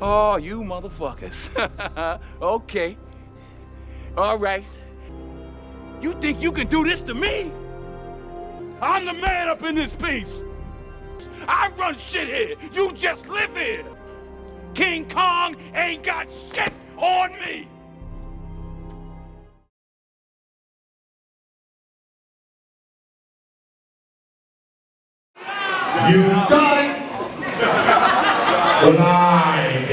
Oh, you motherfuckers. Okay. All right. You think you can do this to me? I'm the man up in this piece. I run shit here. You just live here. King Kong ain't got shit on me. You done lied.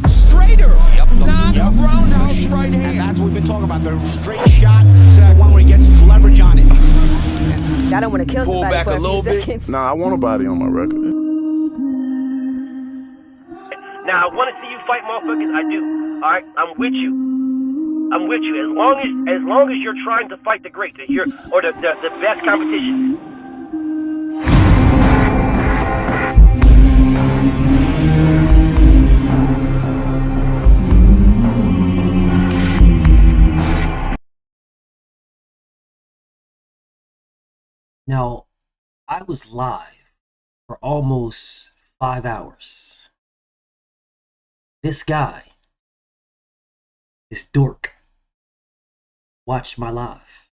Straighter, not a roundhouse right hand. And that's what we've been talking about. The straight shot is the one where he gets leverage on it. I don't want to kill Pull somebody back for a little few bit. seconds. Nah, I want a body on my record. Now, I want to see you fight motherfuckers. I do. All right, I'm with you. I'm with you. As long as you're trying to fight the great, the best competition. Now, I was live for almost 5 hours. This guy, this dork, watched my live,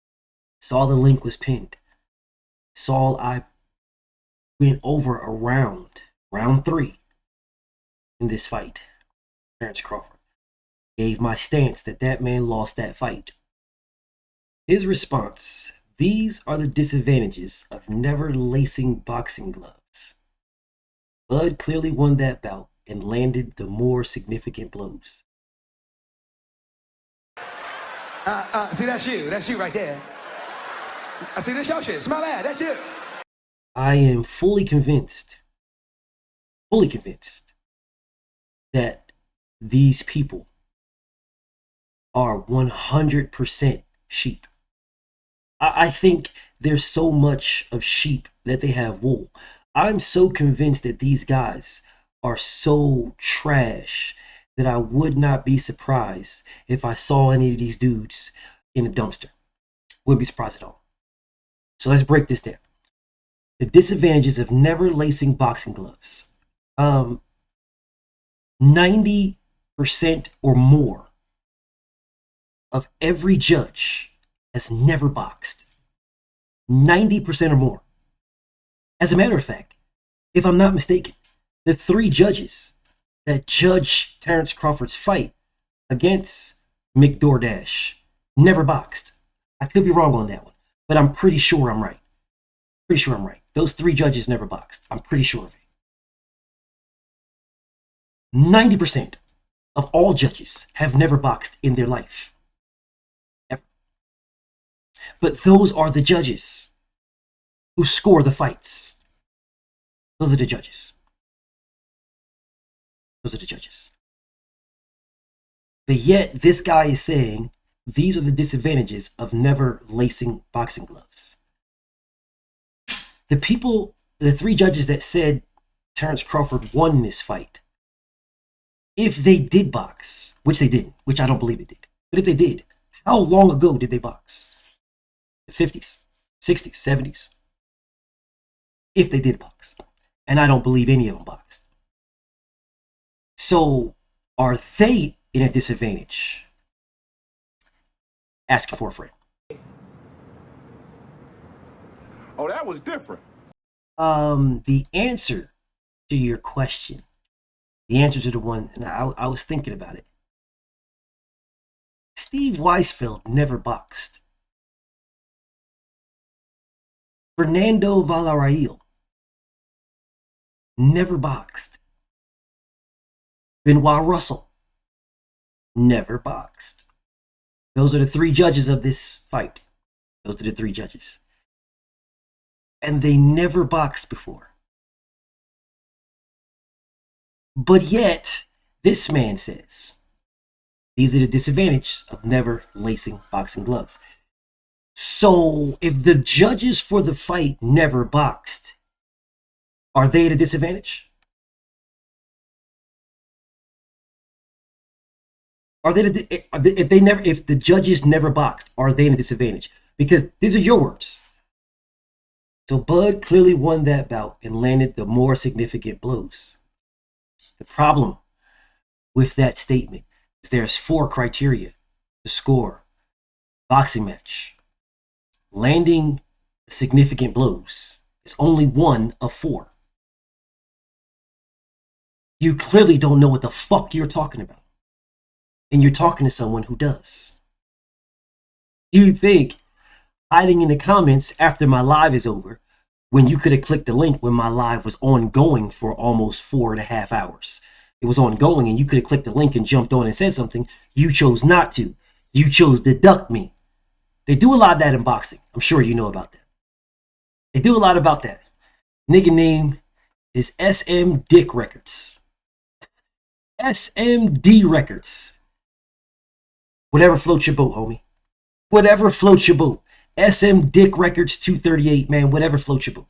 saw the link was pinned, saw I went over round 3 in this fight. Terrence Crawford gave my stance that man lost that fight. His response: these are the disadvantages of never lacing boxing gloves. Bud clearly won that bout and landed the more significant blows. See, that's you. That's you right there. I see this your shit. Smell that. That's you. I am fully convinced that these people are 100% sheep. I think there's so much of sheep that they have wool. I'm so convinced that these guys are so trash that I would not be surprised if I saw any of these dudes in a dumpster. Wouldn't be surprised at all. So let's break this down. The disadvantages of never lacing boxing gloves. 90% or more of every judge has never boxed. 90% or more. As a matter of fact, if I'm not mistaken, the 3 judges that judge Terrence Crawford's fight against Mick DoorDash never boxed. I could be wrong on that one, but I'm pretty sure I'm right. Those 3 judges never boxed. I'm pretty sure of it. 90% of all judges have never boxed in their life. Ever. But those are the judges who score the fights. Those are the judges. But yet, this guy is saying these are the disadvantages of never lacing boxing gloves. The 3 judges that said Terrence Crawford won this fight, if they did box, which they didn't, which I don't believe they did, but if they did, how long ago did they box? The 50s, 60s, 70s? If they did box. And I don't believe any of them boxed. So, are they in a disadvantage? Asking for a friend. Oh, that was different. The answer to your question, the answer to the one, and I was thinking about it. Steve Weisfeld never boxed. Fernando Villarreal never boxed. Benoit Russell never boxed. Those are the 3 judges of this fight. Those are the 3 judges. And they never boxed before. But yet, this man says, these are the disadvantages of never lacing boxing gloves. So, if the judges for the fight never boxed, are they at a disadvantage? If the judges never boxed, are they in a disadvantage? Because these are your words. So Bud clearly won that bout and landed the more significant blows. The problem with that statement is there's 4 criteria to score a boxing match. Landing significant blows is only one of 4. You clearly don't know what the fuck you're talking about. And you're talking to someone who does. You think hiding in the comments after my live is over, when you could have clicked the link when my live was ongoing for almost 4.5 hours. It was ongoing and you could have clicked the link and jumped on and said something. You chose not to. You chose to duck me. They do a lot of that in boxing. I'm sure you know about that. They do a lot about that. Nigga name is SM Dick Records. SMD Records. Whatever floats your boat, homie. Whatever floats your boat. SM Dick Records 238, man. Whatever floats your boat.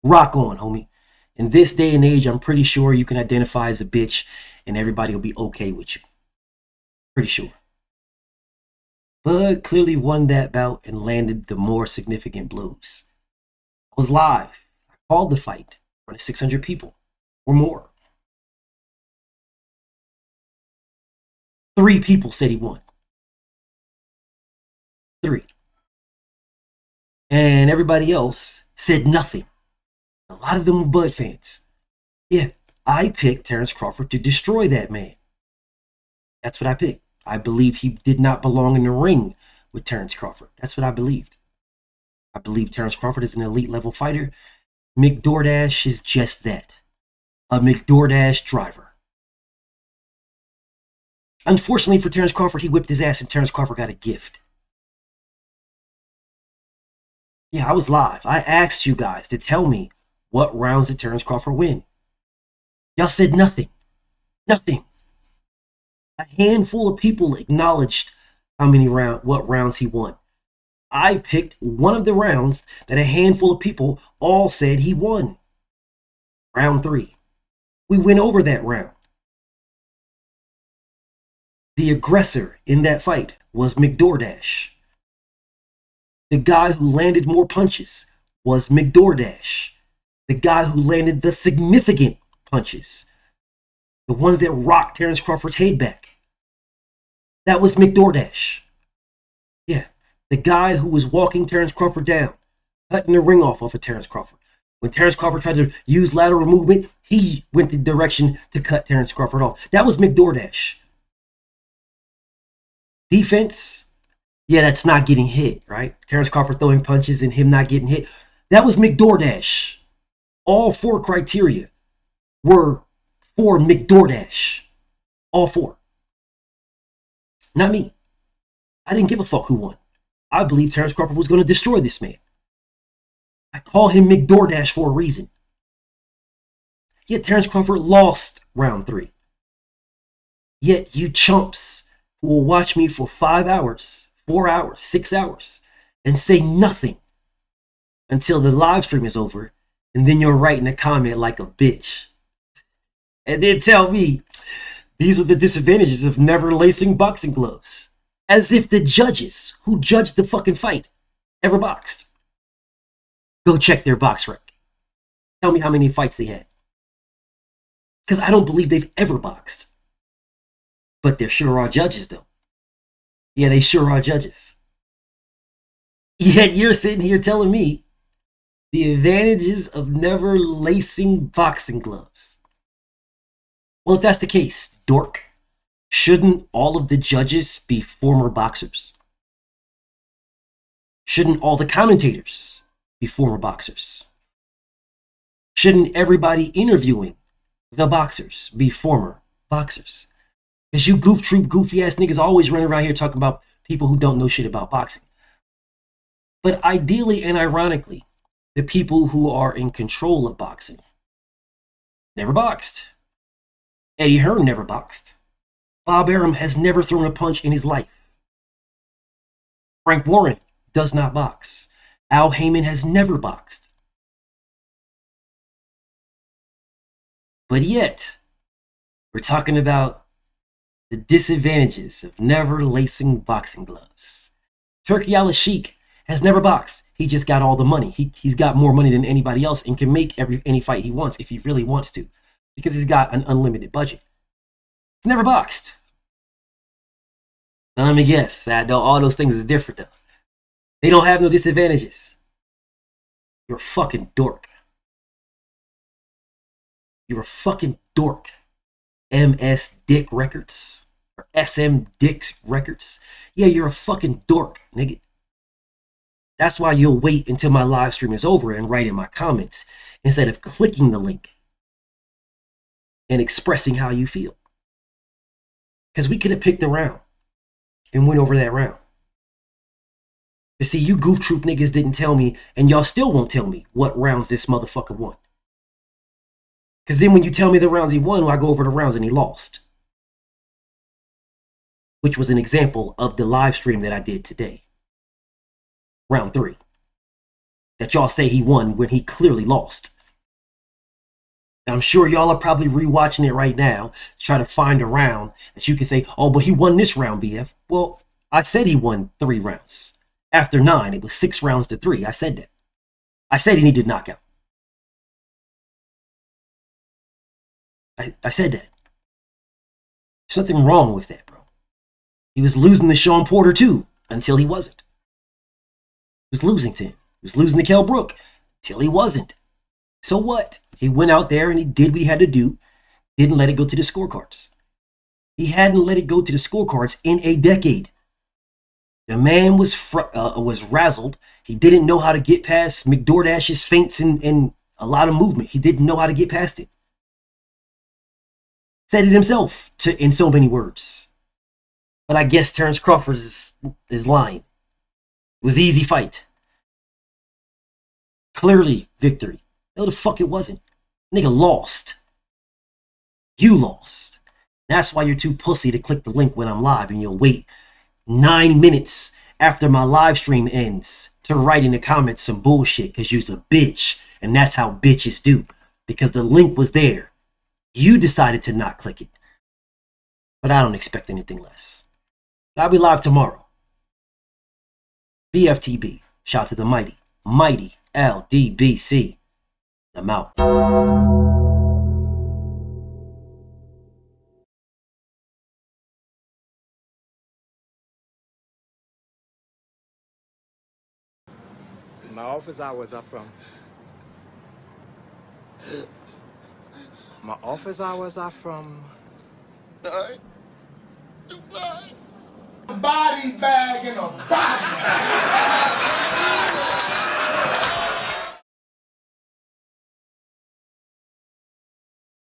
Rock on, homie. In this day and age, I'm pretty sure you can identify as a bitch and everybody will be okay with you. Pretty sure. Bud clearly won that bout and landed the more significant blows. I was live. I called the fight in front of 600 people or more. 3 people said he won. 3. And everybody else said nothing. A lot of them were Bud fans. Yeah, I picked Terrence Crawford to destroy that man. That's what I picked. I believe he did not belong in the ring with Terrence Crawford. That's what I believed. I believe Terrence Crawford is an elite level fighter. McDoordash is just that. A McDoordash driver. Unfortunately for Terrence Crawford, he whipped his ass and Terrence Crawford got a gift. Yeah, I was live. I asked you guys to tell me what rounds did Terrence Crawford win. Y'all said nothing. Nothing. A handful of people acknowledged what rounds he won. I picked one of the rounds that a handful of people all said he won. Round 3. We went over that round. The aggressor in that fight was McDoordash. The guy who landed more punches was McDoordash. The guy who landed the significant punches, the ones that rocked Terrence Crawford's head back, that was McDoordash. Yeah, the guy who was walking Terrence Crawford down, cutting the ring off of Terrence Crawford. When Terrence Crawford tried to use lateral movement, he went the direction to cut Terrence Crawford off. That was McDoordash. Defense, yeah, that's not getting hit, right? Terrence Crawford throwing punches and him not getting hit. That was McDoordash. All 4 criteria were for McDoordash. All 4. Not me. I didn't give a fuck who won. I believe Terrence Crawford was going to destroy this man. I call him McDoordash for a reason. Yet Terrence Crawford lost round 3. Yet you chumps who will watch me for 5 hours, 4 hours, 6 hours, and say nothing until the live stream is over, and then you'll write in a comment like a bitch. And then tell me, these are the disadvantages of never lacing boxing gloves. As if the judges who judged the fucking fight ever boxed. Go check their box rec. Tell me how many fights they had. Because I don't believe they've ever boxed. But there sure are judges, though. Yeah, they sure are judges. Yet you're sitting here telling me the advantages of never lacing boxing gloves. Well, if that's the case, dork, shouldn't all of the judges be former boxers? Shouldn't all the commentators be former boxers? Shouldn't everybody interviewing the boxers be former boxers? Because you goof troop, goofy ass niggas always running around here talking about people who don't know shit about boxing. But ideally and ironically, the people who are in control of boxing never boxed. Eddie Hearn never boxed. Bob Arum has never thrown a punch in his life. Frank Warren does not box. Al Heyman has never boxed. But yet, we're talking about the disadvantages of never lacing boxing gloves. Turkey Al Sheikh has never boxed. He just got all the money. He's got more money than anybody else and can make any fight he wants if he really wants to, because he's got an unlimited budget. He's never boxed. Now let me guess, all those things is different though. They don't have no disadvantages. You're a fucking dork. You're a fucking dork. MS Dick Records or SM Dick Records. Yeah, you're a fucking dork, nigga. That's why you'll wait until my live stream is over and write in my comments instead of clicking the link and expressing how you feel. Because we could have picked a round and went over that round. But see, you goof troop niggas didn't tell me, and y'all still won't tell me what rounds this motherfucker won. Because then when you tell me the rounds he won, I go over the rounds and he lost. Which was an example of the live stream that I did today. Round 3. That y'all say he won when he clearly lost. I'm sure y'all are probably rewatching it right now to try to find a round that you can say, oh, but he won this round, BF. Well, I said he won 3 rounds. After 9, it was 6 rounds to 3. I said that. I said he needed knockout. I said that. There's nothing wrong with that, bro. He was losing to Sean Porter too, until he wasn't. He was losing to him. He was losing to Kell Brook, until he wasn't. So what? He went out there and he did what he had to do. Didn't let it go to the scorecards. He hadn't let it go to the scorecards in a decade. The man was razzled. He didn't know how to get past McDoordash's feints and a lot of movement. He didn't know how to get past it. Said it himself in so many words. But I guess Terrence Crawford is lying. It was an easy fight. Clearly victory. No, the fuck it wasn't. Nigga lost. You lost. That's why you're too pussy to click the link when I'm live and you'll wait 9 minutes after my live stream ends to write in the comments some bullshit because you's a bitch. And that's how bitches do. Because the link was there. You decided to not click it. But I don't expect anything less. I'll be live tomorrow. BFTB. Shout out to the mighty LDBC. I'm out. My office hours are from. My office hours are from. 9 to 5. Body bag in a body.